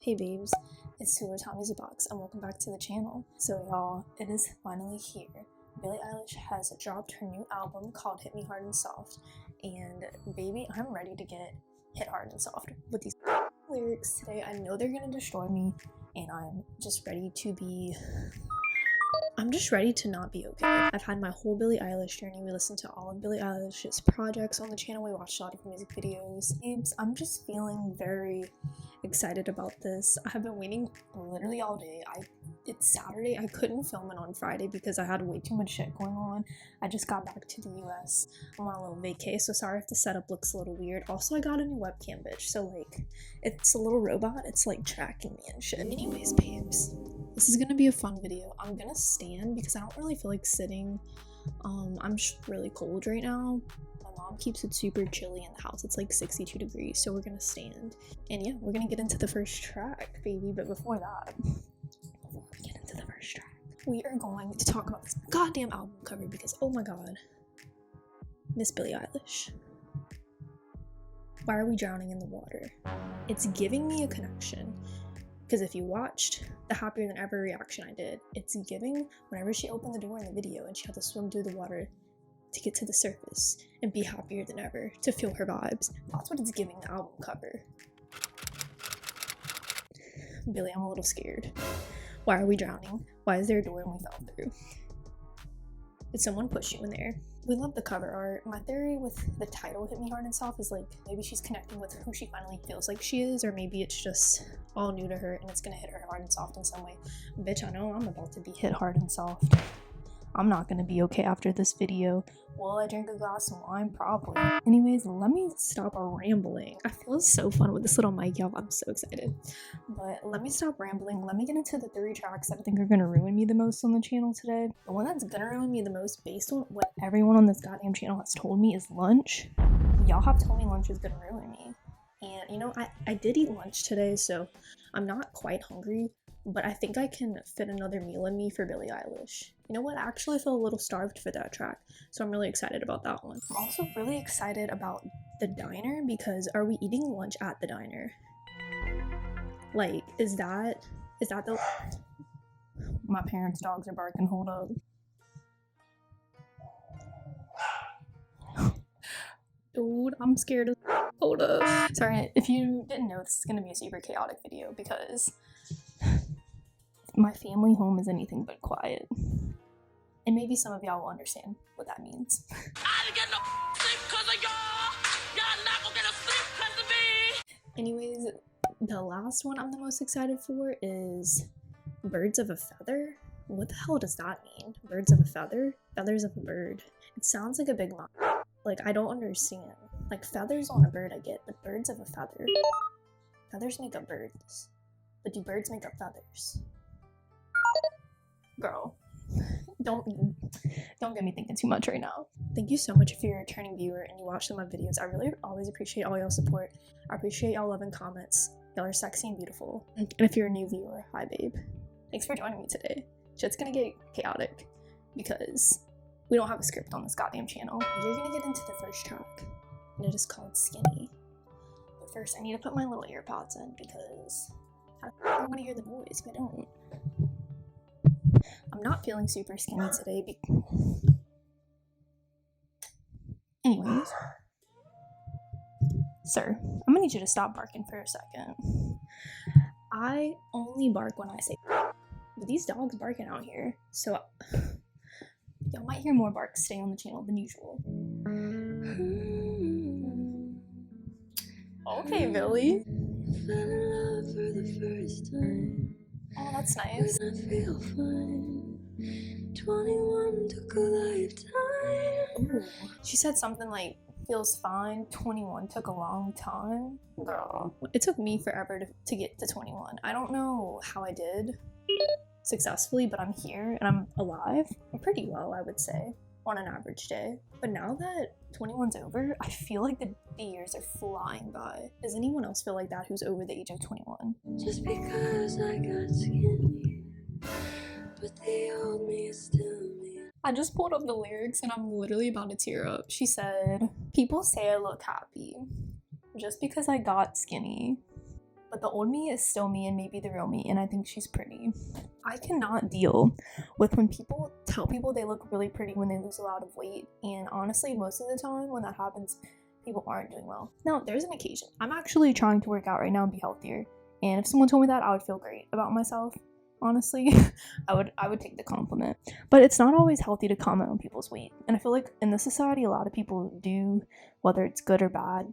Hey babes, it's Hula Tommy's Box and welcome back to the channel. So y'all, it is finally here. Billie Eilish has dropped her new album called Hit Me Hard and Soft, and baby, I'm ready to get hit hard and soft with these lyrics today. I know they're gonna destroy me, and I'm just ready to not be okay. I've had my whole Billie Eilish journey. We listened to all of Billie Eilish's projects on the channel. We watched a lot of music videos. I'm just feeling very excited about this. I have been waiting literally all day. It's Saturday. I couldn't film it on Friday because I had way too much shit going on. I just got back to the US. I'm on a little vacay, so sorry if the setup looks a little weird. Also, I got a new webcam, bitch, so like, it's a little robot. It's like tracking me and shit. Anyways, babes, this is gonna be a fun video. I'm gonna stand because I don't really feel like sitting. I'm just really cold right now. My mom keeps it super chilly in the house. It's like 62 degrees, so we're gonna stand. And yeah, we're gonna get into the first track, baby. But before we get into the first track, we are going to talk about this goddamn album cover because, oh my god, Miss Billie Eilish. Why are we drowning in the water? It's giving me a connection. Because if you watched the Happier Than Ever reaction I did, it's giving whenever she opened the door in the video and she had to swim through the water to get to the surface and be happier than ever, to feel her vibes. That's what it's giving the album cover. Billie, I'm a little scared. Why are we drowning? Why is there a door and we fell through? Did someone push you in there? We love the cover art. My theory with the title Hit Me Hard and Soft is like maybe she's connecting with who she finally feels like she is, or maybe it's just all new to her and it's gonna hit her hard and soft in some way. Bitch, I know I'm about to be hit hard and soft. I'm not gonna be okay after this video. Will I drink a glass of wine? Probably. Anyways, let me stop rambling. I feel so fun with this little mic, y'all. I'm so excited. But let me stop rambling. Let me get into the 3 tracks that I think are gonna ruin me the most on the channel today. The one that's gonna ruin me the most based on what everyone on this goddamn channel has told me is lunch. Y'all have told me lunch is gonna ruin me. And you know, I did eat lunch today, so I'm not quite hungry, but I think I can fit another meal in me for Billie Eilish. You know what? I actually feel a little starved for that track, so I'm really excited about that one. I'm also really excited about the diner because are we eating lunch at the diner? Like, is that the... My parents' dogs are barking, hold up. Dude, I'm scared of... Hold up. Sorry, if you didn't know, this is gonna be a super chaotic video because my family home is anything but quiet. And maybe some of y'all will understand what that means. I didn't get no sleep because of y'all. Y'all not gonna get no sleep because of me. Anyways, the last one I'm the most excited for is Birds of a Feather. What the hell does that mean? Birds of a feather? Feathers of a bird. It sounds like a big mouth. Like, I don't understand. Like, feathers on a bird I get, but birds of a feather? Feathers make up birds. But do birds make up feathers? Girl, don't get me thinking too much right now. Thank you so much if you're a returning viewer and you watch some of my videos. I really always appreciate all y'all support. I appreciate y'all loving comments. Y'all are sexy and beautiful. And if you're a new viewer, hi babe. Thanks for joining me today. Shit's gonna get chaotic because we don't have a script on this goddamn channel. You're gonna get into the first track, and it is called Skinny. But first, I need to put my little earpods in because I want to hear the noise, but I don't. I'm not feeling super skinny today. Anyways, sir, I'm gonna need you to stop barking for a second. I only bark when I say, but these dogs barking out here, so y'all might hear more barks stay on the channel than usual. Okay, Billie. Oh, that's nice. 21 took a lifetime. Ooh. She said something like, feels fine, 21 took a long time. Girl, it took me forever to get to 21. I don't know how I did successfully, but I'm here and I'm alive. Pretty well, I would say, on an average day. But now that 21's over, I feel like the years are flying by. Does anyone else feel like that who's over the age of 21? Just because I got skinny, but the old me is still me. I just pulled up the lyrics and I'm literally about to tear up. She said, people say I look happy just because I got skinny, But the old me is still me and maybe the real me, and I think she's pretty. I cannot deal with when people tell people they look really pretty when they lose a lot of weight, and honestly, most of the time when that happens, people aren't doing well. Now, there's an occasion. I'm actually trying to work out right now and be healthier, and if someone told me that, I would feel great about myself. Honestly, I would take the compliment. But it's not always healthy to comment on people's weight, and I feel like in this society, a lot of people do, whether it's good or bad,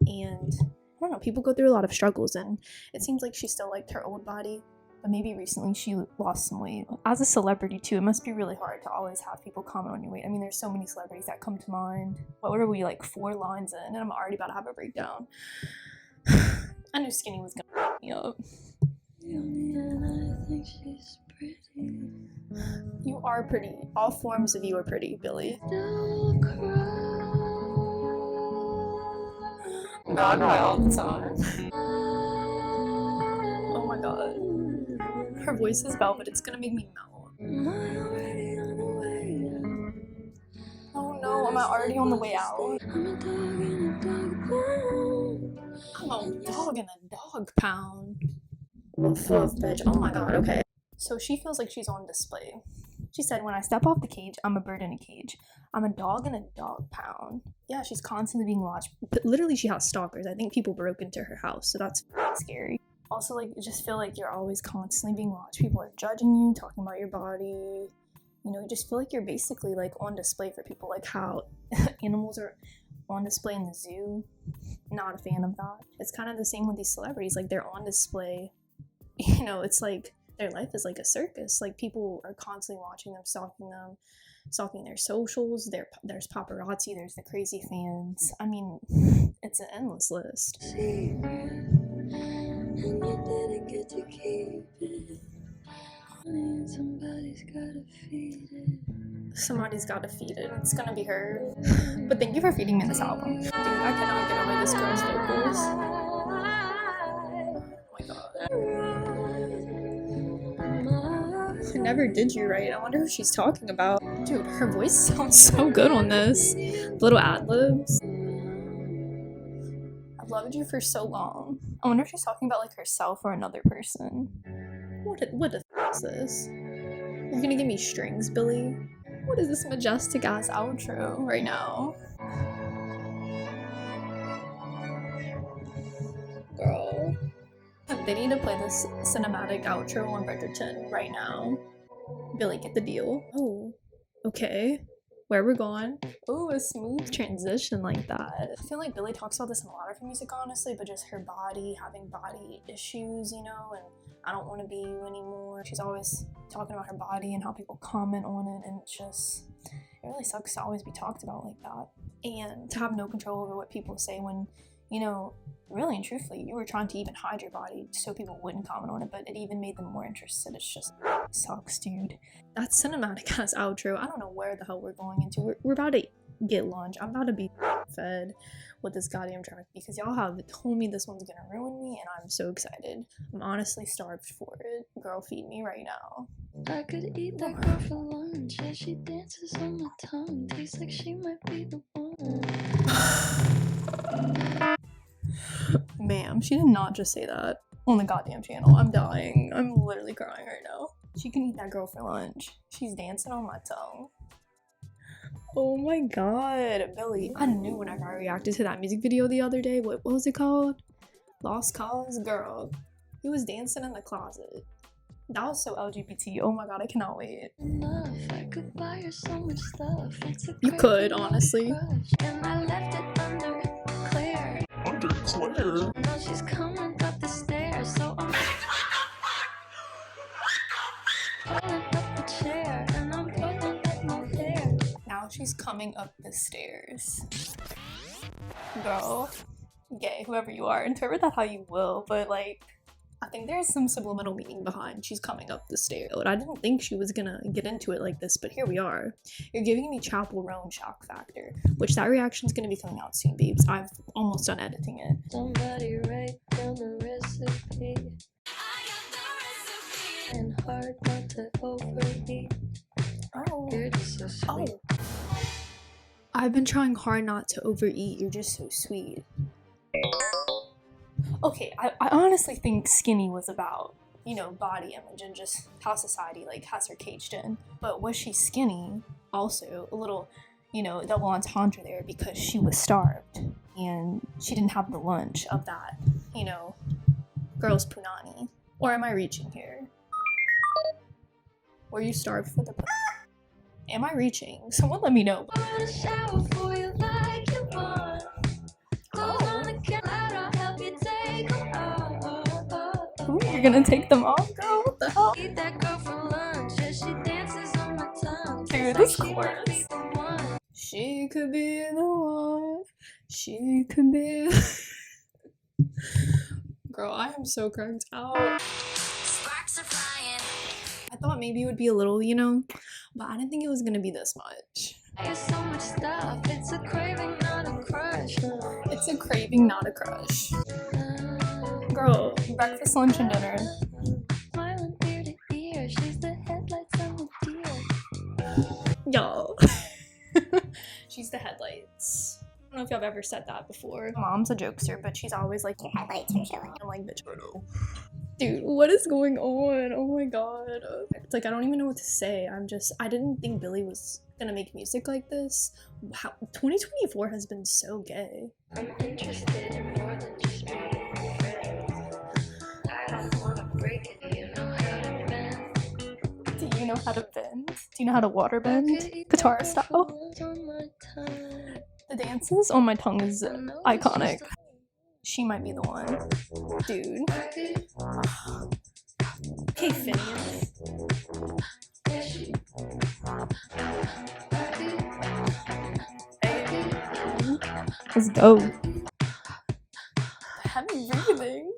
and I don't know, people go through a lot of struggles, and it seems like she still liked her old body, but maybe recently she lost some weight. As a celebrity too, it must be really hard to always have people comment on your weight. I mean, there's so many celebrities that come to mind. What were we, like 4 lines in, and I'm already about to have a breakdown. I knew skinny was gonna fuck me up. You are pretty. All forms of you are pretty, Billie. I cry all the time. Oh my god. Her voice is velvet, it's gonna make me melt. Oh no, am I already on the way out? I'm a dog in a dog pound. Fluff, bitch. Oh my god, okay. So she feels like she's on display. She said, when I step off the cage, I'm a bird in a cage. I'm a dog in a dog pound. Yeah, she's constantly being watched. But literally, she has stalkers. I think people broke into her house, so that's scary. Also, like, just feel like you're always constantly being watched. People are judging you, talking about your body. You know, you just feel like you're basically, like, on display for people. Like how animals are on display in the zoo. Not a fan of that. It's kind of the same with these celebrities. Like, they're on display. You know, it's like their life is like a circus. Like, people are constantly watching them, stalking their socials. There's paparazzi, there's the crazy fans. I mean, it's an endless list. Somebody's gotta feed it. It's gonna be her. But thank you for feeding me this album. Dude, I cannot get over this girl's vocals. Oh my god. I never did you right. I wonder who she's talking about. Dude, her voice sounds so good on this. Little ad-libs. I've loved you for so long. I wonder if she's talking about like herself or another person. What the f is this? You're gonna give me strings, Billie? What is this majestic ass outro right now? Girl. They need to play this cinematic outro on Bridgerton right now. Billie, get the deal. Oh, okay. Where we're going. Oh, a smooth transition like that. I feel like Billie talks about this in a lot of her music, honestly, but just her body, having body issues, you know, and I don't want to be you anymore. She's always talking about her body and how people comment on it, and it really sucks to always be talked about like that. And to have no control over what people say when, you know, really and truthfully, you were trying to even hide your body so people wouldn't comment on it, but it even made them more interested. It's just sucks, dude. That cinematic ass outro. I don't know where the hell we're going into. We're about to get lunch. I'm about to be fed with this goddamn track because y'all have told me this one's gonna ruin me, and I'm so excited. I'm honestly starved for it. Girl, feed me right now. I could eat that girl for lunch as she dances on my tongue. Tastes like she might be the one. Ma'am, she did not just say that on the goddamn channel. I'm dying. I'm literally crying right now. She can eat that girl for lunch. She's dancing on my tongue. Oh my god, Billie. I knew whenever I reacted to that music video the other day. What was it called? Lost Cause? Girl. He was dancing in the closet. That was so LGBT. Oh my god, I cannot wait. I could buy her so much stuff. You could, honestly. And I left it under Claire. Under Claire? Now she's coming up the stairs, so I'm pulling up the chair, and I'm pulling up my hair. Now she's coming up the stairs. Girl, gay, whoever you are, interpret that how you will, but like, I think there's some subliminal meaning behind she's coming up the stairs. I didn't think she was gonna get into it like this, but here we are. You're giving me Chapel Roan shock factor, which that reaction's gonna be coming out soon, babes. I've almost done editing it. Somebody write down the recipe. And hard not to overeat. Oh. You're just so sweet. Oh. I've been trying hard not to overeat. You're just so sweet. Okay, I honestly think Skinny was about, you know, body image and just how society like has her caged in. But was she skinny? Also, a little, you know, double entendre there because she was starved and she didn't have the lunch of that, you know, girl's punani. Or am I reaching here? Were you starved for the Am I reaching? Someone let me know. Ooh, you're gonna take them off, girl? What the hell? Dude, this chorus. She could be the one. She could be. Girl, I am so cranked out. I thought maybe it would be a little, you know, but I didn't think it was gonna be this much. There's so much stuff. It's a craving, not a crush. It's a craving, not a crush. Girl, breakfast, lunch, and dinner. Smiling ear to ear. She's the headlights on the deer. Y'all. She's the headlights. I don't know if y'all have ever said that before. Mom's a jokester, but she's always like, your headlights are showing. I'm like, bitch, dude, what is going on? Oh my god. It's like, I don't even know what to say. I didn't think Billie was gonna make music like this. Wow, 2024 has been so gay. I'm interested in more than just me. I don't wanna break it, do you know how to bend? Do you know how to bend? Do you know how to water bend? Guitar style? The dances on my tongue is iconic. She might be the one. Dude. Hey, Phineas. Let's go. Heavy breathing.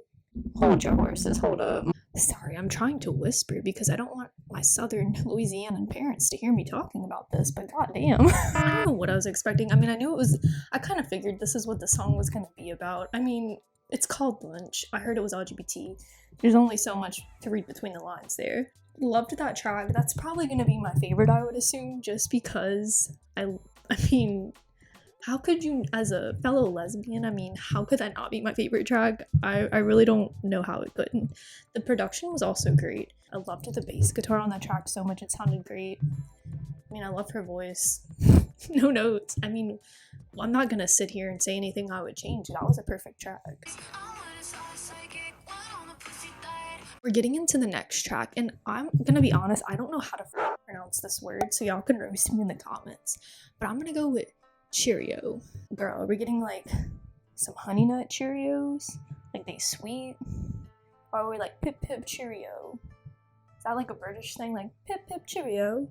Hold your horses, hold up. Sorry, I'm trying to whisper because I don't want my southern Louisianan parents to hear me talking about this, but goddamn. I don't know what I was expecting. I mean, I kind of figured this is what the song was gonna be about. I mean, it's called Lunch. I heard it was LGBT. There's only so much to read between the lines there. Loved that track. That's probably gonna be my favorite, I would assume, just because I mean, how could you, as a fellow lesbian, I mean, how could that not be my favorite track? I really don't know how it couldn't. The production was also great. I loved the bass guitar on that track so much. It sounded great. I mean, I love her voice. No notes. I mean, I'm not gonna sit here and say anything I would change. That was a perfect track. We're getting into the next track, and I'm gonna be honest, I don't know how to pronounce this word, so y'all can roast me in the comments. But I'm gonna go with Cheerio. Girl, we're getting like some honey nut Cheerios. Like they sweet. Or are we like pip pip Cheerio? Is that like a British thing? Like pip pip Cheerio?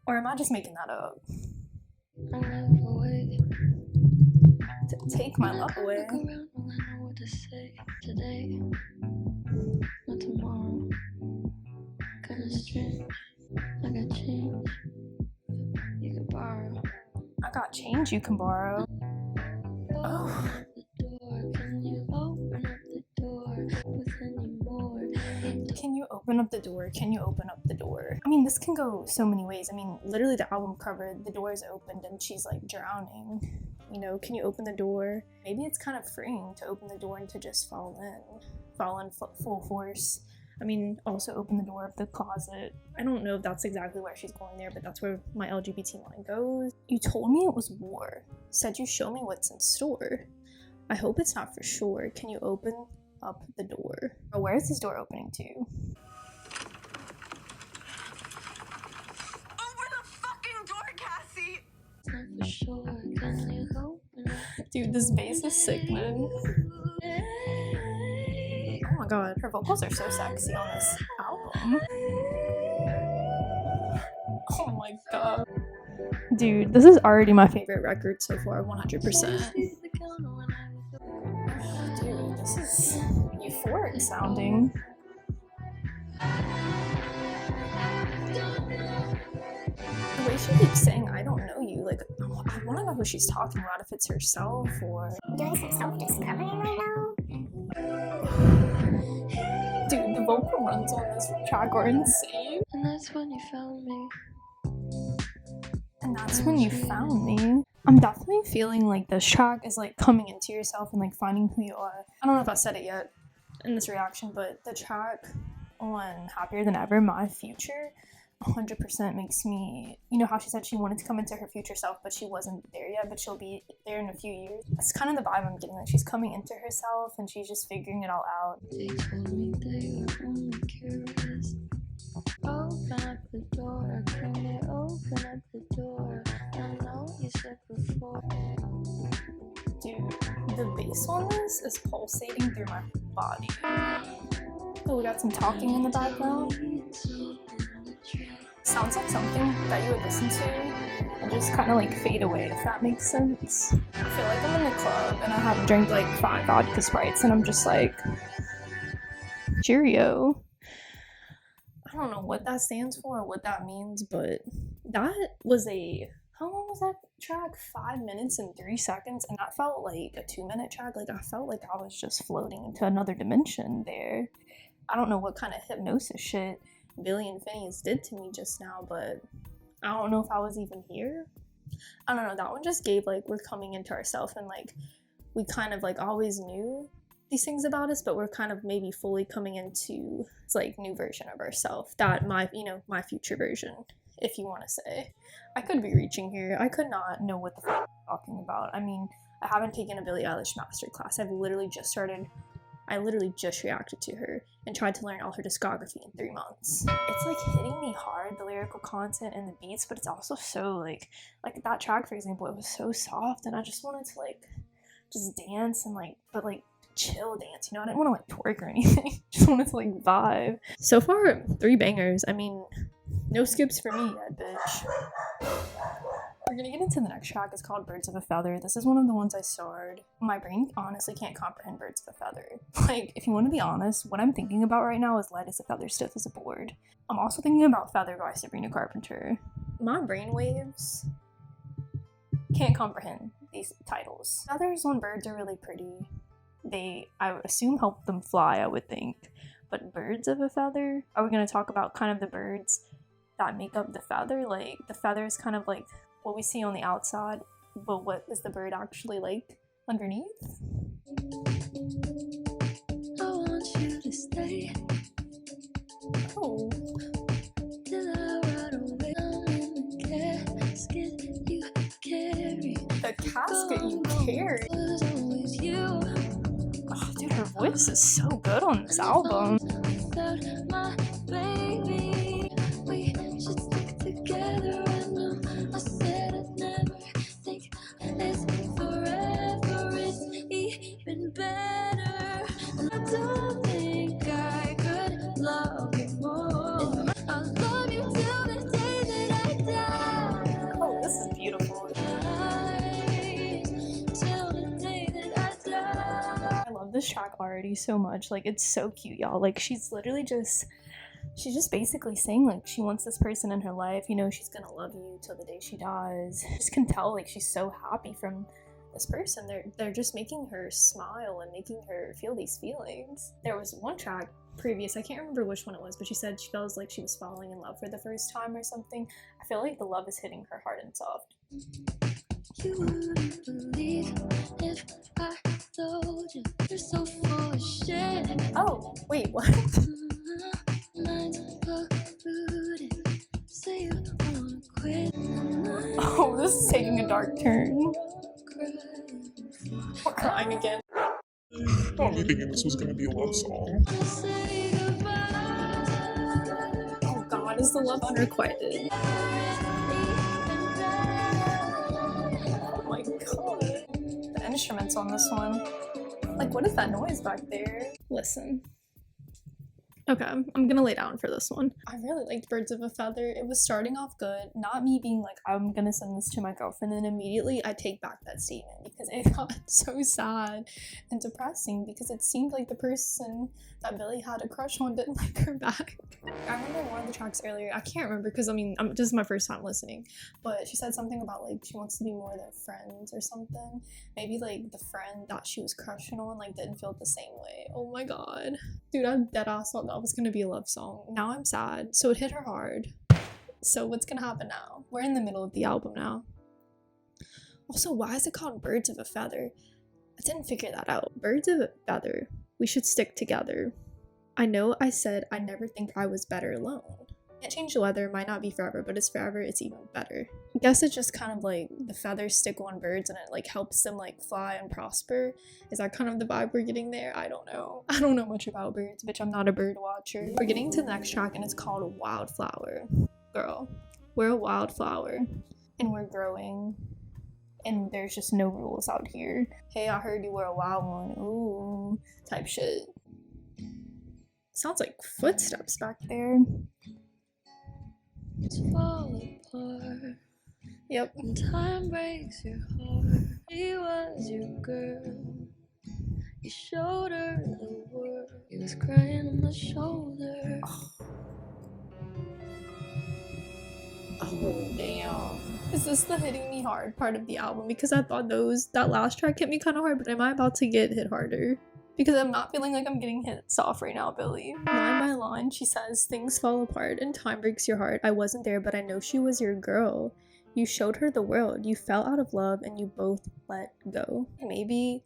Or am I just making that up? To take my love away. Today, not tomorrow. Kinda strange. I got change. You can borrow. I got change you can borrow. Oh. Can you open up the door with any more? Can you open up the door? Can you open up the door? I mean, this can go so many ways. I mean, literally the album cover, the door is opened and she's like drowning. You know, can you open the door? Maybe it's kind of freeing to open the door and to just fall in full force. I mean, also open the door of the closet. I don't know if that's exactly where she's going there, but that's where my LGBT line goes. You told me it was war. Said you show me what's in store. I hope it's not for sure. Can you open up the door? Or where is this door opening to? Open the fucking door, Cassie! Not for sure. Can you open up? Dude, this bass is sick, man. Oh my god, her vocals are so sexy on this album. Oh my god. Dude, this is already my favorite record so far, 100%. Dude, this is euphoric sounding. The way she keeps saying, I don't know you, like, I want to know who she's talking about, if it's herself or... Doing some self-discovery right now? Dude, the vocal runs on this track are insane. And that's when you found me. And that's when you found me. I'm definitely feeling like this track is like coming into yourself and like finding who you are. I don't know if I said it yet in this reaction, but the track on Happier Than Ever, My Future, 100% makes me, you know how she said she wanted to come into her future self, but she wasn't there yet, but she'll be there in a few years. That's kind of the vibe I'm getting, like she's coming into herself and she's just figuring it all out. They told me they were only curious. Open up the door, can they open up the door? I know you said before. Dude, the bass on this is pulsating through my body. Oh, we got some talking in the background. Sounds like something that you would listen to and just kind of like fade away, if that makes sense. I feel like I'm in the club and I have drank like 5 vodka Sprites and I'm just like, cheerio. I don't know what that stands for or what that means, but that was how long was that track? 5 minutes and 3 seconds, and that felt like a 2-minute track. Like I felt like I was just floating into another dimension there. I don't know what kind of hypnosis shit Billy and Phineas did to me just now, but I don't know if I was even here. I don't know, that one just gave like we're coming into ourselves and like we kind of like always knew these things about us, but we're kind of maybe fully coming into this like new version of ourselves, that my future version, if you want to say. I could be reaching here. I could not know what the fuck I'm talking about. I mean, I haven't taken a Billie Eilish masterclass. I literally just reacted to her and tried to learn all her discography in 3 months. It's like hitting me hard, the lyrical content and the beats, but it's also so like that track, for example, it was so soft and I just wanted to like just dance and like, but like chill dance, you know? I didn't want to like twerk or anything. Just wanted to like vibe. So far, 3 bangers. I mean, no skips for me yet, bitch. We're gonna get into the next track. It's called Birds of a Feather. This is one of the ones I starred. My brain honestly can't comprehend Birds of a Feather. Like, if you want to be honest, what I'm thinking about right now is Light as a Feather, Stiff as a Board. I'm also thinking about Feather by Sabrina Carpenter. My brainwaves can't comprehend these titles. Feathers on birds are really pretty. They, I would assume, help them fly, I would think. But birds of a feather? Are we going to talk about kind of the birds that make up the feather? Like, the feather is kind of like what we see on the outside, but what is the bird actually like underneath? I want you to stay. Oh. Till I ride away. I'm in the casket you carry. The casket you carry? Oh, dude, her voice is so good on this album. My baby, we should stick together. I said I'd never think this forever is even better. And I don't think I could love you more. I'll love you till the day that I die. Oh, this is beautiful. Till the day that I die. I love this track already so much. Like, it's so cute, y'all. Like, she's just basically saying like she wants this person in her life, you know, she's gonna love you till the day she dies. I just can tell like she's so happy from this person. They're just making her smile and making her feel these feelings. There was one track previous, I can't remember which one it was, but she said she feels like she was falling in love for the first time or something. I feel like the love is hitting her hard and soft. You wouldn't believe if I told you you're so full of shit. Oh, wait, what? Oh, this is taking a dark turn. We're crying again. Probably thinking this was gonna be a love song. Oh god, is the love unrequited? Oh my god. The instruments on this one. Like, what is that noise back there? Listen. Okay, I'm gonna lay down for this one. I really liked Birds of a Feather. It was starting off good, not me being like, I'm gonna send this to my girlfriend, and then immediately I take back that statement because it got so sad and depressing because it seemed like the person that Billy had a crush on didn't like her back. I remember one of the tracks earlier, I can't remember because I mean, this is my first time listening, but she said something about like she wants to be more than friends or something. Maybe like the friend that she was crushing on like didn't feel the same way. Oh my god. Dude, I deadass thought that was gonna be a love song. Now I'm sad. So it hit her hard. So what's gonna happen now? We're in the middle of the album now. Also, why is it called birds of a feather? I didn't figure that out. Birds of a feather. We should stick together. I know I said I never think I was better alone. Can't change the weather, might not be forever, but it's forever, it's even better. I guess it's just kind of like the feathers stick on birds and it like helps them like fly and prosper. Is that kind of the vibe we're getting there? I don't know. I don't know much about birds, bitch. I'm not a bird watcher. We're getting to the next track and it's called Wildflower. Girl, we're a wildflower and we're growing. And there's just no rules out here. Hey, I heard you were a wild one. Ooh, type shit. Sounds like footsteps back there. Fall apart. Yep. And time breaks your heart. He was your girl. You showed her the world. He was crying on my shoulder. Oh damn. Is this the hitting me hard part of the album? Because I thought that last track hit me kind of hard, but am I about to get hit harder? Because I'm not feeling like I'm getting hit soft right now, Billie. Line by line, she says, things fall apart and time breaks your heart. I wasn't there, but I know she was your girl. You showed her the world. You fell out of love and you both let go. Maybe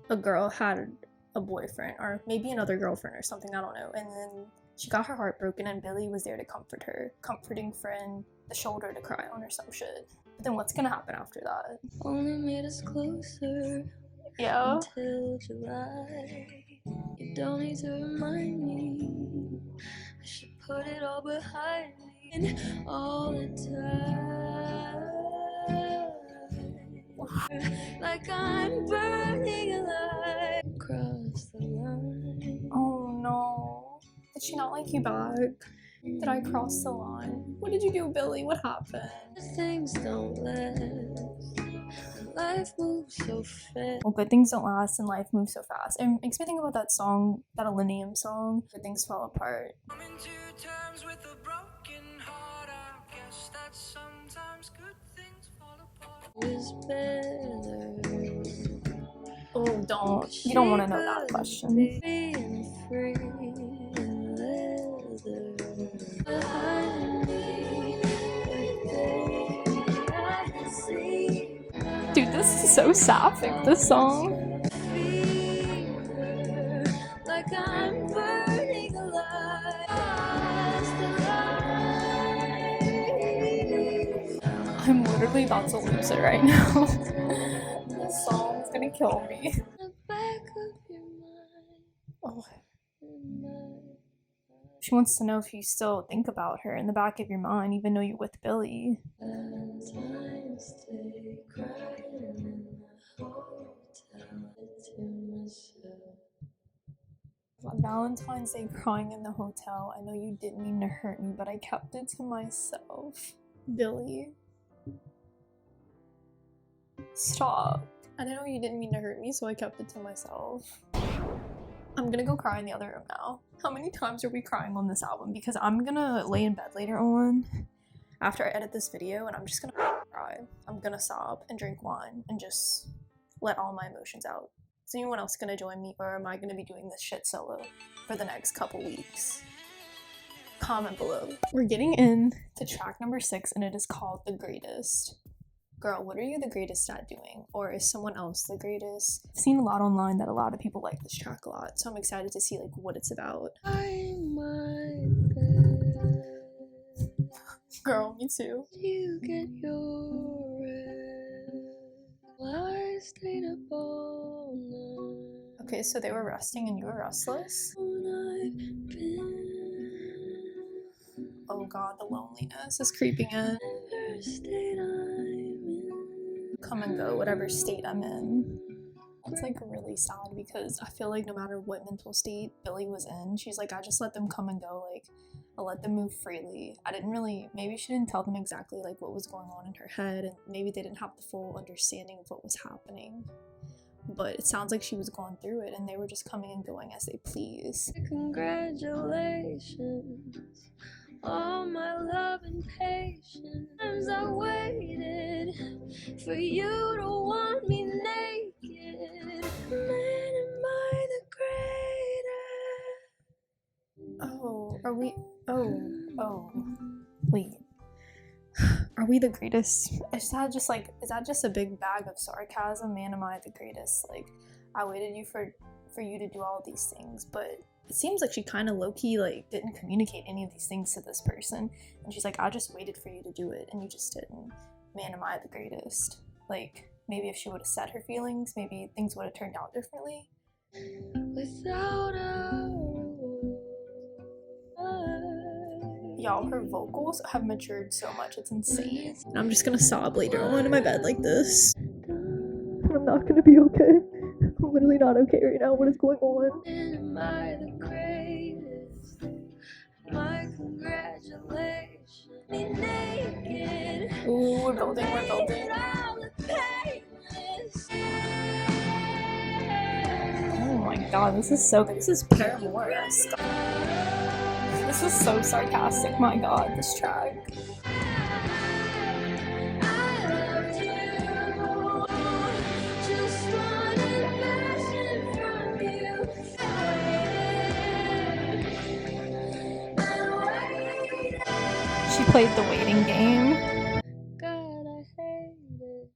a girl had a boyfriend or maybe another girlfriend or something, I don't know. And then she got her heart broken and Billie was there to comfort her. Comforting friend, the shoulder to cry on or some shit. But then what's gonna happen after that? Only made us closer. Yeah. Until July. You don't need to remind me. I should put it all behind me. And all the time. Like I'm burning alive. Cross the line. Oh no. Did she not like you back? Did I cross the line? What did you do, Billie? What happened? Things don't last. Life moves so fast. Well, good things don't last and life moves so fast. It makes me think about that song, that Millennium song, Good Things Fall Apart. Coming to terms with a broken heart, I guess that sometimes good things fall apart. Was better. Oh, you don't want to know that question. Being free in leather. Behind me, I can see. Dude, this is so sapphic, this song. Like I'm burning alive. I'm literally about to lose it right now. This song's gonna kill me. The back of your mind. Oh. She wants to know if you still think about her in the back of your mind, even though you're with Billie. Valentine's Day crying in the hotel. I know you didn't mean to hurt me, but I kept it to myself. Billie. Stop. I know you didn't mean to hurt me, so I kept it to myself. I'm gonna go cry in the other room now. How many times are we crying on this album? Because I'm gonna lay in bed later on after I edit this video and I'm just gonna cry. I'm gonna sob and drink wine and just let all my emotions out. Is anyone else gonna join me or am I gonna be doing this shit solo for the next couple weeks? Comment below. We're getting in to track number 6 and it is called The Greatest. Girl, what are you the greatest at doing? Or is someone else the greatest? I've seen a lot online that a lot of people like this track a lot, so I'm excited to see like what it's about. Girl, me too. You get your rest. While I stayed up all night. Okay, so they were resting and you were restless? Oh god, the loneliness is creeping in. Come and go, whatever state I'm in. It's like really sad because I feel like no matter what mental state Billie was in, she's like, I just let them come and go, like, I let them move freely. I didn't really, maybe she didn't tell them exactly like what was going on in her head and maybe they didn't have the full understanding of what was happening. But it sounds like she was going through it and they were just coming and going as they please. Congratulations, all my love and patience. I waited for you to want me naked. Man, am I the greatest? Oh, are we? Oh, wait. Are we the greatest? Is that just a big bag of sarcasm? Man, am I the greatest? Like, I waited for you to do all these things, but it seems like she kind of low-key like didn't communicate any of these things to this person, and she's like, I just waited for you to do it and you just didn't. Man, am I the greatest? Like, maybe if she would have said her feelings, maybe things would have turned out differently. Without a Y'all, her vocals have matured so much, it's insane. And I'm just gonna sob later on in my bed like this. I'm not gonna be okay. I'm literally not okay right now. What is going on? Am I the greatest? My congratulations. Be naked. Ooh, we're building, we're building. Oh my god, this is so good. This is Paramore-esque. This is so sarcastic, my god, this track. She played the waiting game. God, I hate it.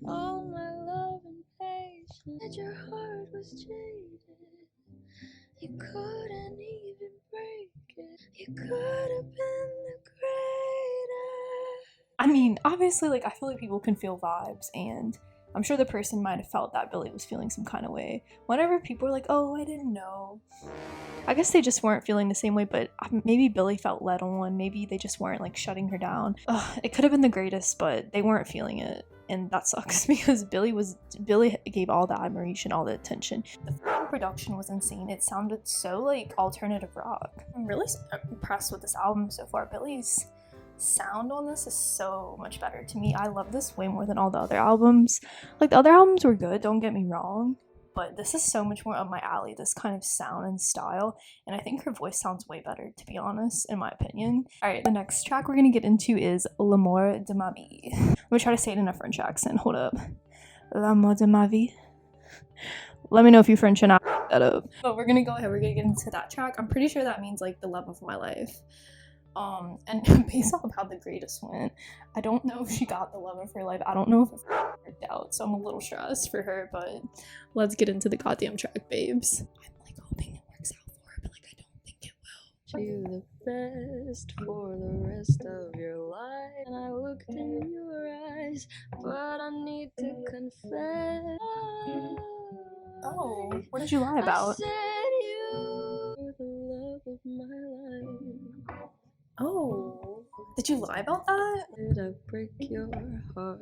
All my love and patience. That your heart was jaded. You couldn't even break it. You could have been the greatest. I mean, obviously, like, I feel like people can feel vibes, and I'm sure the person might have felt that Billie was feeling some kind of way. Whenever people are like, oh, I didn't know. I guess they just weren't feeling the same way, but maybe Billie felt led on. Maybe they just weren't, like, shutting her down. Ugh, it could have been the greatest, but they weren't feeling it. And that sucks because Billie gave all the admiration, all the attention. The production was insane. It sounded so like alternative rock. I'm really impressed with this album so far. Billie's sound on this is so much better to me. I love this way more than all the other albums. Like, the other albums were good, don't get me wrong, but this is so much more up my alley, this kind of sound and style, and I think her voice sounds way better, to be honest, in my opinion. Alright, the next track we're gonna get into is L'amour de ma vie. I'm gonna try to say it in a French accent. Hold up. L'amour de ma vie. Let me know if you French and I that up. But we're gonna go ahead, we're gonna get into that track. I'm pretty sure that means like the love of my life. And based off of how the greatest went, I don't know if she got the love of her life. I don't know if it worked out, so I'm a little stressed for her, but let's get into the goddamn track, babes. I'm like hoping it works out for her, but like I don't think it will. You the best for the rest of your life. And I looked in your eyes, but I need to confess. Oh, what did you lie about? I said you were the love of my life. Oh, did you lie about that? Did I break your heart?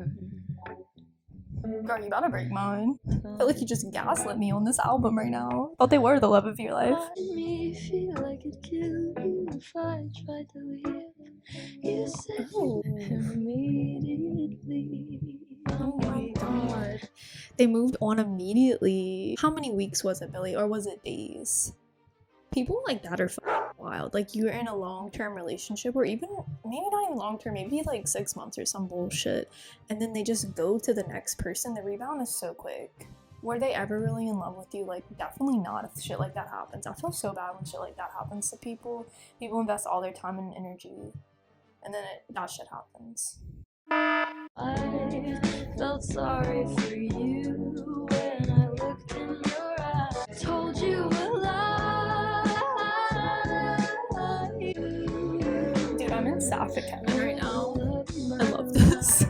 Girl, you better break mine. I feel like you just gaslit me on this album right now. Thought they were the love of your life. Made me feel like it killed you if I tried to leave. You said immediately. Oh my god. They moved on immediately. How many weeks was it, Billie? Or was it days? People like that are wild. Like, you're in a long-term relationship, or even maybe not even long-term, maybe like 6 months or some bullshit, and then they just go to the next person. The rebound is so quick. Were they ever really in love with you? Like, definitely not if shit like that happens. I feel so bad when shit like that happens to people. People invest all their time and energy, and then that shit happens. I felt sorry for you when I looked in your eyes. Told you a lie. Dude, I'm in sapphic heaven right now. I love this.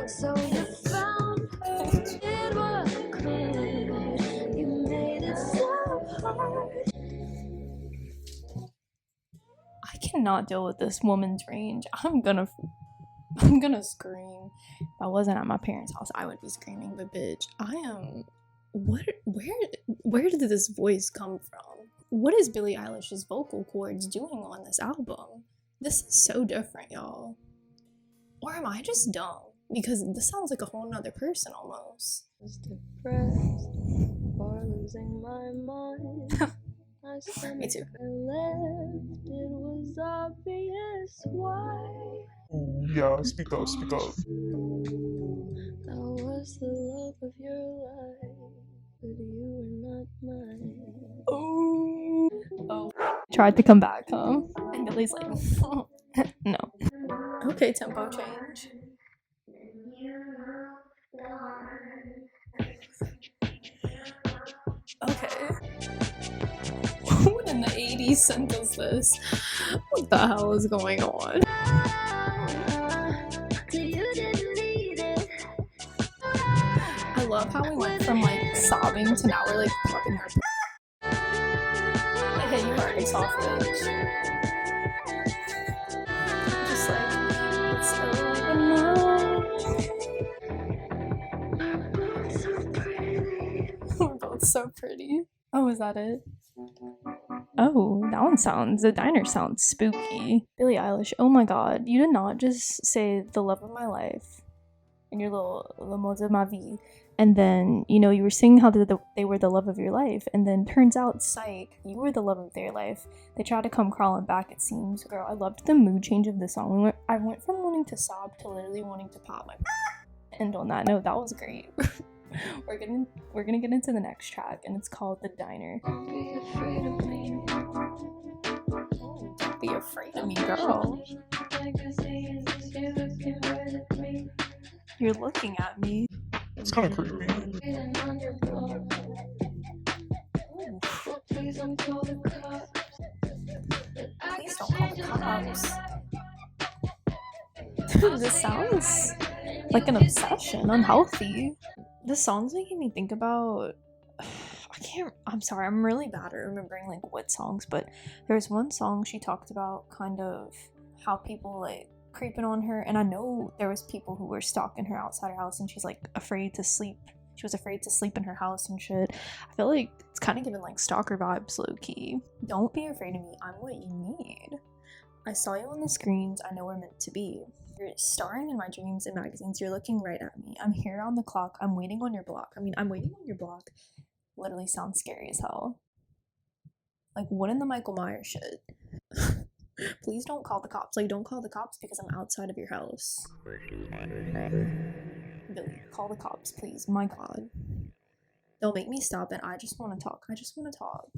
So you found it was good. You made it so hard. I cannot deal with this woman's range. I'm gonna scream. If I wasn't at my parents' house, I would be screaming, but bitch, I am... Where did this voice come from? What is Billie Eilish's vocal cords doing on this album? This is so different, y'all. Or am I just dumb? Because this sounds like a whole nother person almost. I was depressed or losing my mind. Me too. I left, it was obvious why. Ooh, yeah, speak up, speak up. I was the love of your life, but you were not mine. Oh. Tried to come back, huh? And Billy's like, no. Okay, tempo change. Okay. Who in the 80s sent us this? What the hell is going on? I love how we went from like sobbing to now we're like popping our. Okay, you already saw footage. Just like, it's over now. We're both so pretty. Oh, is that it? Oh, the diner sounds spooky. Billie Eilish, oh my god, you did not just say the love of my life in your little Le Mot de ma vie, and then, you know, you were singing how they were the love of your life, and then turns out, psych, you were the love of their life. They tried to come crawling back, it seems. Girl, I loved the mood change of the song. I went from wanting to sob to literally wanting to pop my end on that note. That was great. We're gonna get into the next track, and it's called The Diner. Don't be afraid of me. Don't be afraid of me, girl. You're looking at me. It's kind of creepy. Please don't call the cops. Please don't call the cops. This sounds like an obsession, unhealthy. The song's making me think about, I'm sorry, I'm really bad at remembering like what songs, but there's one song she talked about kind of how people like creeping on her, and I know there was people who were stalking her outside her house, and she's like afraid to sleep. She was afraid to sleep in her house and shit. I feel like it's kind of giving like stalker vibes, low-key. Don't be afraid of me, I'm what you need. I saw you on the screens, I know we're meant to be. You're starring in my dreams and magazines, you're looking right at me. I'm here on the clock, I'm waiting on your block. I'm waiting on your block. Literally sounds scary as hell. Like, what in the Michael Myers shit? Please don't call the cops. Like, don't call the cops because I'm outside of your house. Billy, call the cops, please. My god. Don't make me stop it. I just want to talk. I just want to talk.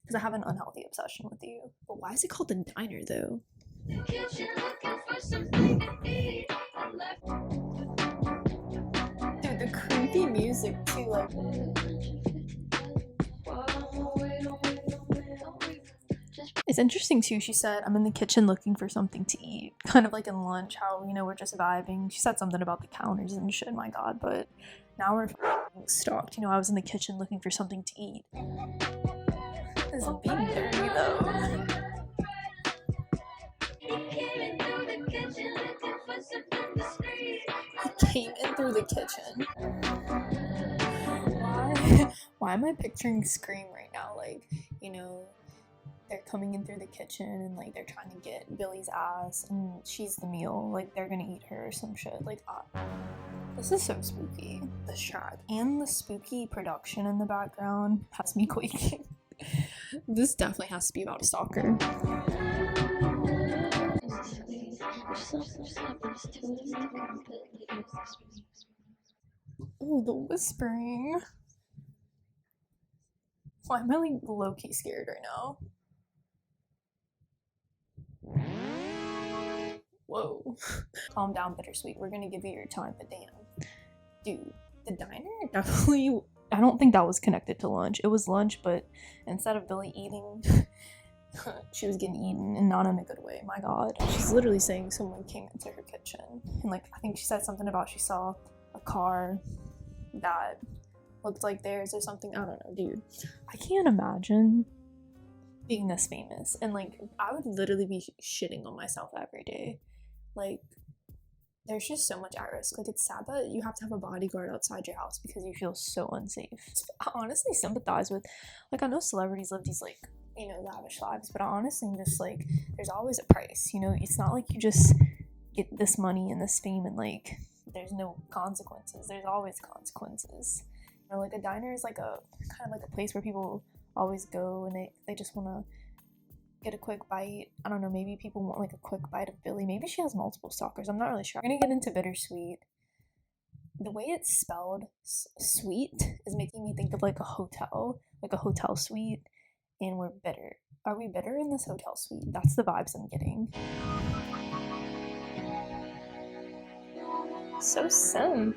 Because I have an unhealthy obsession with you. But why is it called The Diner, though? Dude, the creepy music, too, like... It's interesting too, she said, I'm in the kitchen looking for something to eat. Kind of like in lunch, how, you know, we're just vibing. She said something about the counters and shit, my god, but now we're stalked. You know, I was in the kitchen looking for something to eat. This is being dirty though. He came in through the kitchen. Why am I picturing Scream right now? Like, you know, they're coming in through the kitchen and like they're trying to get Billy's ass and she's the meal, like they're gonna eat her or some shit. Like, this is so spooky. The track and the spooky production in the background has me quaking. This definitely has to be about a stalker. Oh, the whispering. Why am I like low-key scared right now? Whoa. Calm down, bittersuite. We're gonna give you your time, but damn. Dude, the diner definitely... I don't think that was connected to lunch. It was lunch, but instead of Billy eating, she was getting eaten, and not in a good way. My god. She's literally saying someone came into her kitchen. And like, I think she said something about she saw a car that looked like theirs or something. I don't know, dude. I can't imagine being this famous. And like, I would literally be shitting on myself every day. Like, there's just so much at risk. Like, it's sad that you have to have a bodyguard outside your house because you feel so unsafe. I honestly sympathize with, like, I know celebrities live these, like, you know, lavish lives, but I honestly just, like, there's always a price, you know? It's not like you just get this money and this fame and, like, there's no consequences. There's always consequences. You know, like, a diner is, like, a, kind of like a place where people always go and they just want to get a quick bite. I don't know, maybe people want like a quick bite of Billy. Maybe she has multiple stalkers. I'm not really sure. I'm gonna get into bittersuite. The way it's spelled, sweet, is making me think of like a hotel suite, and we're bitter. Are we bitter in this hotel suite? That's the vibes I'm getting. So synth.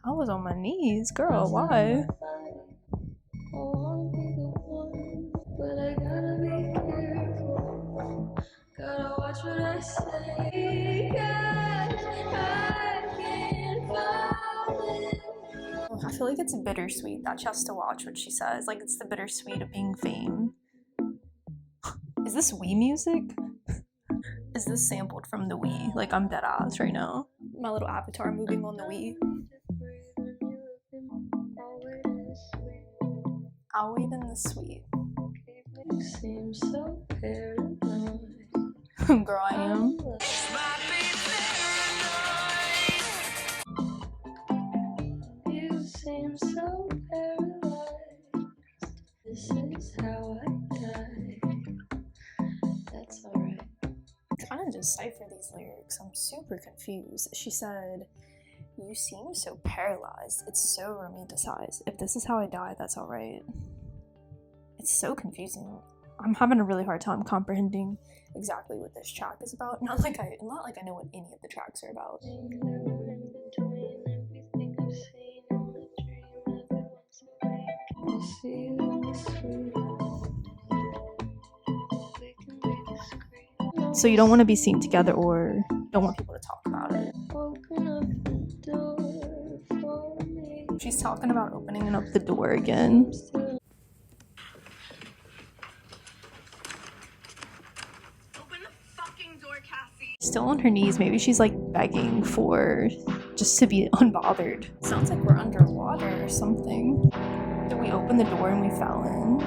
I was on my knees, girl. Why? But I gotta be careful. Gotta watch what I say. Because I can't fall in. I feel like it's bittersweet that she has to watch what she says. Like, it's the bittersweet of being fame. Is this Wii music? Is this sampled from the Wii? Like, I'm dead ass right now. My little avatar moving on the Wii. I'll wait in the suite. Seems so paranoid. Girl, I am. You seem so paralyzed. This is how I die. That's alright. I'm trying to decipher these lyrics. I'm super confused. She said, "You seem so paralyzed. It's so romanticized. If this is how I die, that's alright." It's so confusing. I'm having a really hard time comprehending exactly what this track is about. Not like I know what any of the tracks are about. So you don't want to be seen together or don't want people to talk about it. She's talking about opening up the door again. Open the fucking door, Cassie. Still on her knees. Maybe she's like begging for just to be unbothered. Sounds like we're underwater or something. Did we open the door and we fell in?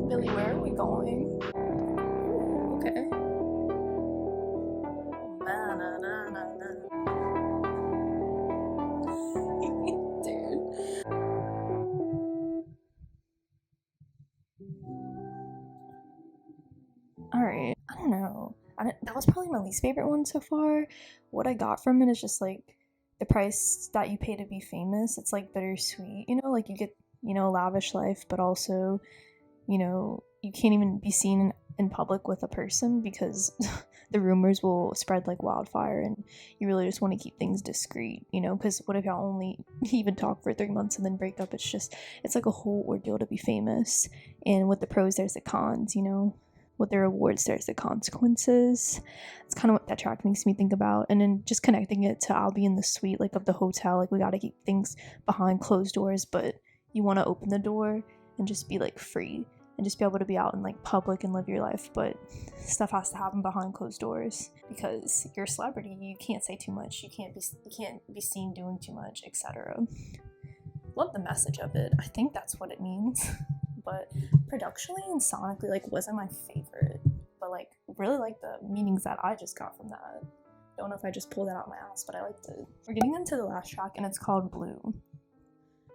Billy, where are we going? Ooh, okay. Dude. Alright. I don't know. That was probably my least favorite one so far. What I got from it is just like the price that you pay to be famous. It's like bittersweet. You know, like you get, you know, a lavish life, but also, you know, you can't even be seen in public with a person because the rumors will spread like wildfire and you really just want to keep things discreet, you know, because what if y'all only even talk for 3 months and then break up? It's like a whole ordeal to be famous. And with the pros, there's the cons, you know. With the rewards, there's the consequences. It's kind of what that track makes me think about. And then just connecting it to I'll be in the suite, like, of the hotel. Like, we gotta keep things behind closed doors, but you want to open the door and just be, like, free. And just be able to be out in, like, public and live your life. But stuff has to happen behind closed doors. Because you're a celebrity, you can't say too much. You can't be seen doing too much, etc. Love the message of it. I think that's what it means. But productionally and sonically, like, wasn't my favorite, but like really like the meanings that I just got from that. Don't know if I just pulled that out my ass, but I liked it. We're getting into the last track and it's called Blue.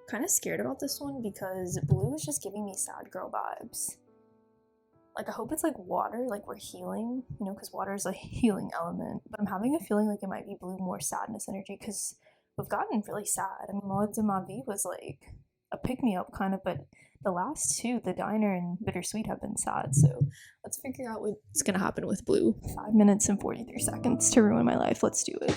Kind of scared about this one because Blue is just giving me sad girl vibes. Like, I hope it's like water, like we're healing, you know, because water is a healing element, but I'm having a feeling like it might be Blue more sadness energy because we've gotten really sad. I mean, Modes de ma vie was like a pick-me-up kind of, but the last two, the diner and bittersweet, have been sad, so let's figure out what's gonna happen with Blue. 5 minutes and 43 seconds to ruin my life. Let's do it.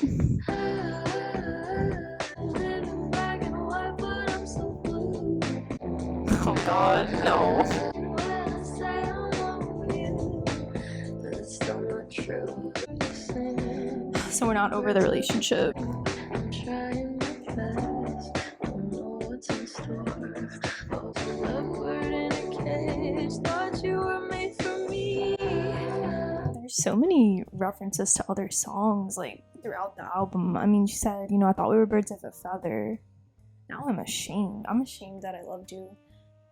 Oh god, no. So we're not over the relationship. There's so many references to other songs, like, throughout the album. I mean, she said, you know, I thought we were birds of a feather. Now I'm ashamed. I'm ashamed that I loved you.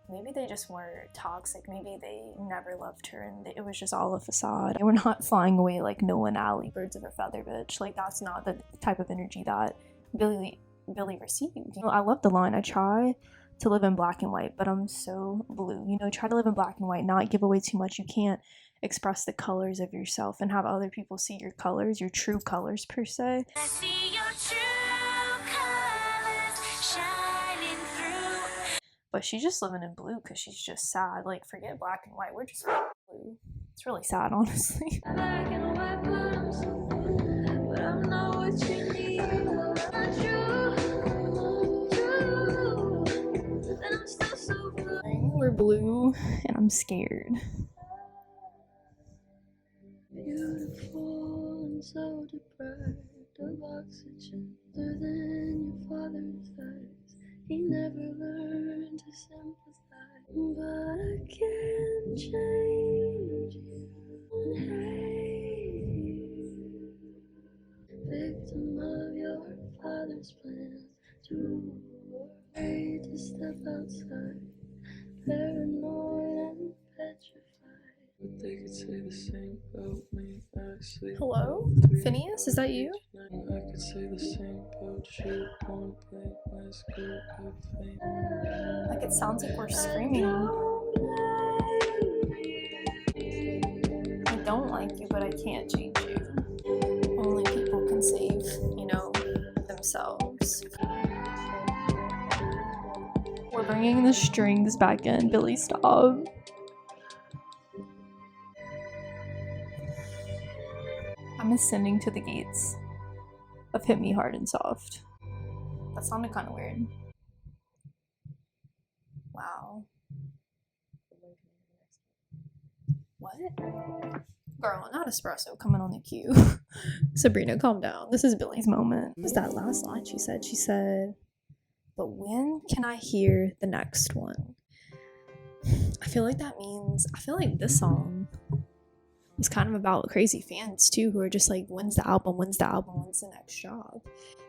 Maybe they just were toxic. Maybe they never loved her and it was just all a facade. They were not flying away like Noah and Allie, birds of a feather, bitch. Like, that's not the type of energy that Billie received. You know, I love the line, I try to live in black and white, but I'm so blue. You know, try to live in black and white, not give away too much. You can't express the colors of yourself and have other people see your colors, your true colors per se. I see your true colors shine. but she's just living in blue because she's just sad. Like, forget black and white, we're just blue. It's really sad, honestly. Black and white, but I'm so blue. But I'm not what you need. Not true, true. And I'm still so blue. We're blue, and I'm scared. Beautiful and so deprived of oxygen, other than your father's eyes. He never learned to sympathize, but I can't change you and hate you. Victim of your father's plans, too afraid to step outside, paranoid and petrified. But they could say the same about me. Actually, Hello? Phineas, is that you? I could say the same about you. One play my school good fame. Like, it sounds like we're screaming. I don't like you, but I can't change you. Only people can save, you know, themselves. We're bringing the strings back in. Billie, stop. I'm ascending to the gates of Hit Me Hard and Soft. That sounded kind of weird. Wow. What? Girl, not espresso coming on the cue. Sabrina, calm down. This is Billie's moment. What was that last line she said? She said, but when can I hear the next one? I feel like that means, I feel like this song was kind of about crazy fans too, who are just like, when's the album, when's the album, when's the next job?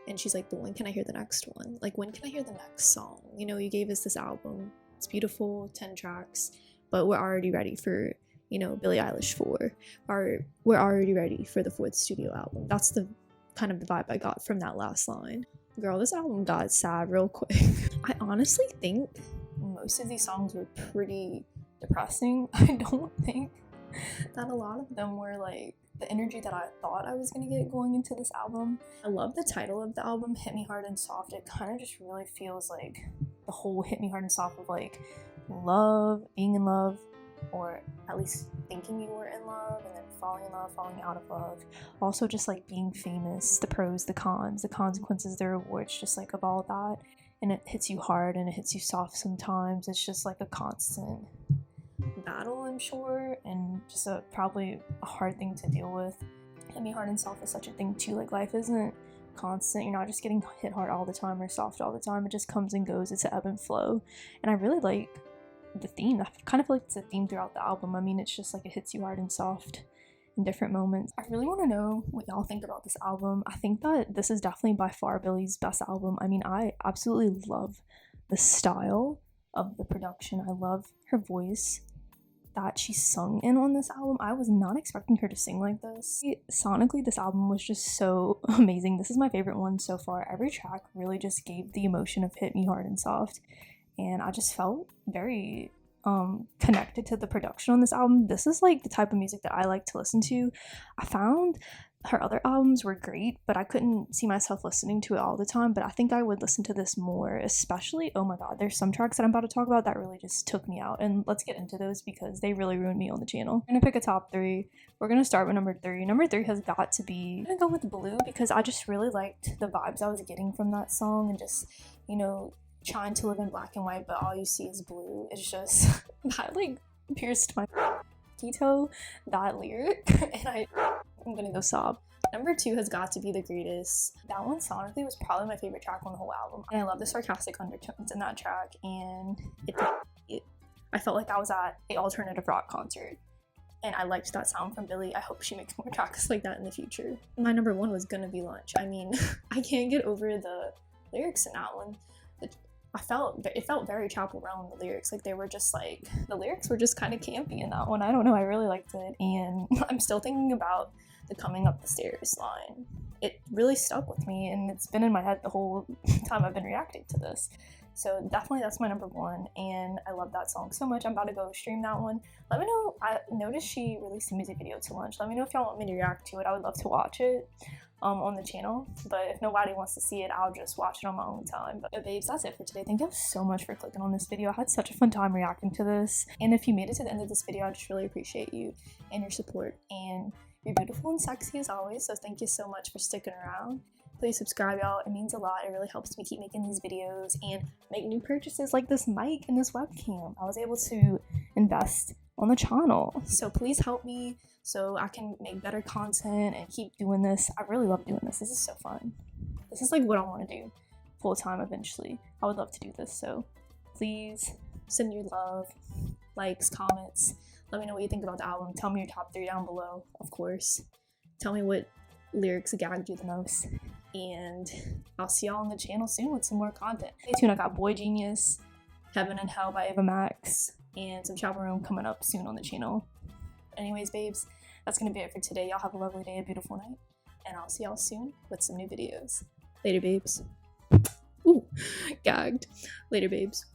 And she's like, but when can I hear the next one? Like, when can I hear the next song? You know, you gave us this album, it's beautiful, 10 tracks, but we're already ready for, you know, Billie Eilish 4, or we're already ready for the 4th studio album. That's the kind of the vibe I got from that last line. Girl, this album got sad real quick. I honestly think most of these songs were pretty depressing. I don't think that a lot of them were like the energy that I thought I was gonna get going into this album. I love the title of the album, Hit Me Hard and Soft. It kind of just really feels like the whole Hit Me Hard and Soft of like love, being in love, or at least thinking you were in love, and then falling in love, falling out of love. Also just like being famous, the pros, the cons, the consequences, the rewards, just like of all that. And it hits you hard and it hits you soft sometimes. It's just like a constant battle, I'm sure, and just probably a hard thing to deal with. Hit Me Hard and Soft is such a thing too. Like, life isn't constant. You're not just getting hit hard all the time or soft all the time. It just comes and goes. It's an ebb and flow. And I really like the theme. I kind of feel like it's a theme throughout the album. I mean, it's just like it hits you hard and soft in different moments. I really want to know what y'all think about this album. I think that this is definitely by far Billie's best album. I mean, I absolutely love the style of the production. I love her voice that she sung in on this album. I was not expecting her to sing like this. Sonically, this album was just so amazing. This is my favorite one so far. Every track really just gave the emotion of Hit Me Hard and Soft, and I just felt very connected to the production on this album. This is like the type of music that I like to listen to. I found her other albums were great, but I couldn't see myself listening to it all the time. But I think I would listen to this more, especially, oh my god, there's some tracks that I'm about to talk about that really just took me out, and let's get into those because they really ruined me on the channel. I'm gonna pick a top 3. We're gonna start with number 3. Number 3 has got to be, I'm gonna go with Blue, because I just really liked the vibes I was getting from that song, and just, you know, trying to live in black and white but all you see is blue. It's just that like pierced my toe, that lyric, and I'm gonna go sob. Number 2 has got to be The Greatest. That one sonically was probably my favorite track on the whole album, and I love the sarcastic undertones in that track, and I felt like I was at an alternative rock concert, and I liked that sound from Billie. I hope she makes more tracks like that in the future. My number 1 was Gonna Be Lunch. I mean, I can't get over the lyrics in that one. It felt very Chapel Roan, the lyrics. Like, they were just like, the lyrics were just kind of campy in that one. I don't know, I really liked it, and I'm still thinking about the coming up the stairs line. It really stuck with me, and it's been in my head the whole time I've been reacting to this. So definitely that's my number one, and I love that song so much. I'm about to go stream that one. Let me know. I noticed she released a music video to launch. Let me know if y'all want me to react to it. I would love to watch it on the channel, but if nobody wants to see it, I'll just watch it on my own time. But babes, that's it for today. Thank you so much for clicking on this video. I had such a fun time reacting to this, and if you made it to the end of this video, I just really appreciate you and your support, and you're beautiful and sexy as always, so thank you so much for sticking around. Please subscribe, y'all. It means a lot. It really helps me keep making these videos and make new purchases like this mic and this webcam. I was able to invest on the channel, so please help me so I can make better content and keep doing this. I really love doing this. This is so fun. This is like what I want to do full time eventually. I would love to do this, so please send your love, likes, comments. Let me know what you think about the album. Tell me your top 3 down below, of course. Tell me what lyrics gagged you the most. And I'll see y'all on the channel soon with some more content. Stay tuned, I got Boy Genius, Heaven and Hell by Ava Max, and some Chapel Room coming up soon on the channel. Anyways, babes, that's gonna be it for today. Y'all have a lovely day, a beautiful night, and I'll see y'all soon with some new videos. Later, babes. Ooh, gagged. Later, babes.